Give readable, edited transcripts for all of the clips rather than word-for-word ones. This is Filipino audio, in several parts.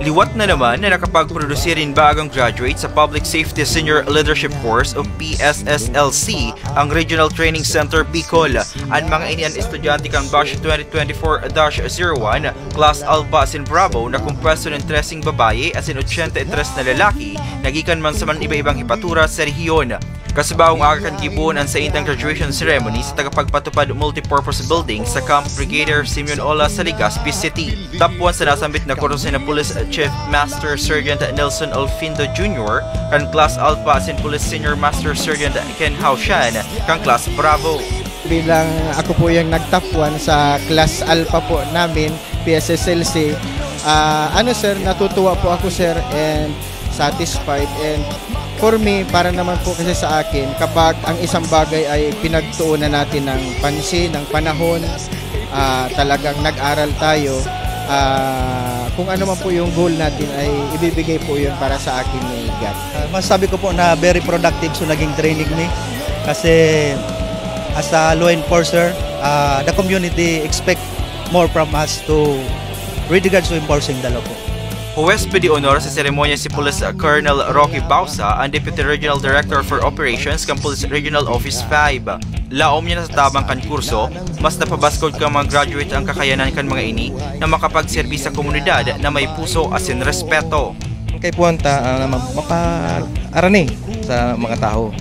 Liwat na naman na nakapagproduce rin bagang graduate sa Public Safety Senior Leadership Course o PSSLC ang Regional Training Center Bicol. Ang mga inian estudyante kang batch 2024-01 Class Alpha asin Bravo na kumpwesto ng 13 babae asin 83 na lalaki nagikan man sa man iba-ibang hipatura sa rehiyon. Kasabawang aga kan gibon ang sa indang graduation ceremony sa tagapagpatupad multipurpose building sa Camp Brigadier Simeon Ola sa Legazpi City. Top 1 sa nasambit na kurso na Police Chief Master Sergeant Nelson Olfindo Jr. kan Class Alpha asin Police Senior Master Sergeant Ken Haushan kan Class Bravo. Bilang ako po yung nag-top 1 sa Class Alpha po namin, PSSLC, sir, natutuwa po ako sir and satisfied, and for me, para naman po kasi sa akin, kapag ang isang bagay ay pinagtuunan natin ng pansin, ng panahon, talagang nag-aral tayo, kung ano man po yung goal natin ay ibibigay po yun para sa akin ni God. Masasabi ko po na very productive so naging training ni, kasi as a law enforcer, the community expect more from us to with regards to enforcing the law po. Huwes de honor sa seremonya si Police Colonel Rocky Bausa, ang Deputy Regional Director for Operations ng Police Regional Office 5. Laom niya na sa tabang kan kurso, mas napabaskod kang mga graduate ang kakayanan kan mga ini na makapagserbi sa komunidad na may puso asin respeto. Kay puwanta mapa-arani sa mga tao.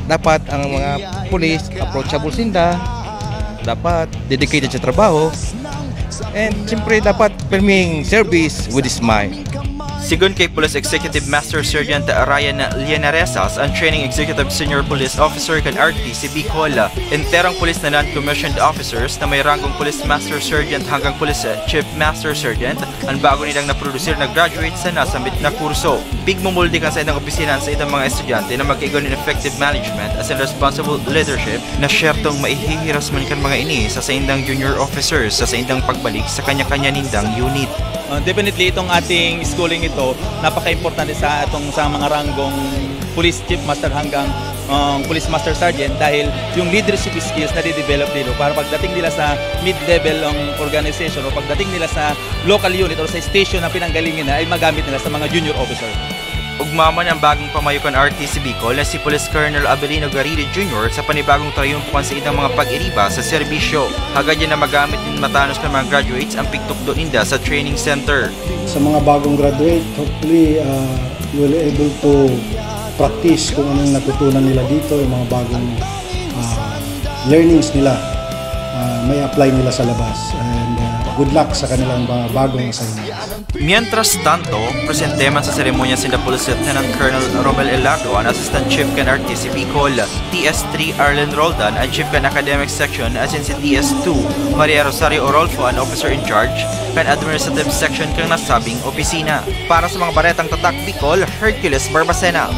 Dapat ang mga pulis approachable sinda, dapat dedicated sa trabaho, and siyempre dapat perming service with a smile. Sigon kay Police Executive Master Sergeant Ryan Lianaresas, ang Training Executive Senior Police Officer kan RTC Bicol, enterang police na non-commissioned officers na may ranggong Police Master Sergeant hanggang Police Chief Master Sergeant ang bago nilang naproducer na graduate sa nasambit na kurso. Big mumuldi kan sa idang opisina sa idang mga estudyante na magkaigon in effective management as in responsible leadership na syertong maihihiras man kan mga ini sa indang junior officers sa indang pagbalik sa kanya-kanya nindang unit. Definitely itong ating schooling ito napaka-importante sa mga ranggong Police Chief Master hanggang Police Master Sergeant, dahil yung leadership skills na di-develop dito para pagdating nila sa mid-level organization o pagdating nila sa local unit o sa station na pinanggalingin na ay magamit nila sa mga junior officer. Ugmaman ang bagong pamayukan RTC Bicol na si Police Colonel Abelino Garrido Jr. sa panibagong triumpuan sa idang mga pag-iriba sa serbisyo. Hagad yan na magamit din matanos ng mga graduates ang piktukdo ninda sa training center. Sa mga bagong graduate, hopefully you will able to practice kung anong natutunan nila dito, yung mga bagong learnings nila, may apply nila sa labas. And good luck sa kanilang bagong assignments. Mientras tanto, presente man sa seremonya sila Police Lieutenant Colonel Romel Elagro, ang Assistant Chief kan RTC Bicol, TS3 Arlen Roldan, ang Chief kan Academic Section, as in si TS2 Maria Rosario Orolfo, ang Officer in Charge kan Administrative Section kang nasabing opisina. Para sa mga baretang tatak Bicol, Hercules Barbacena.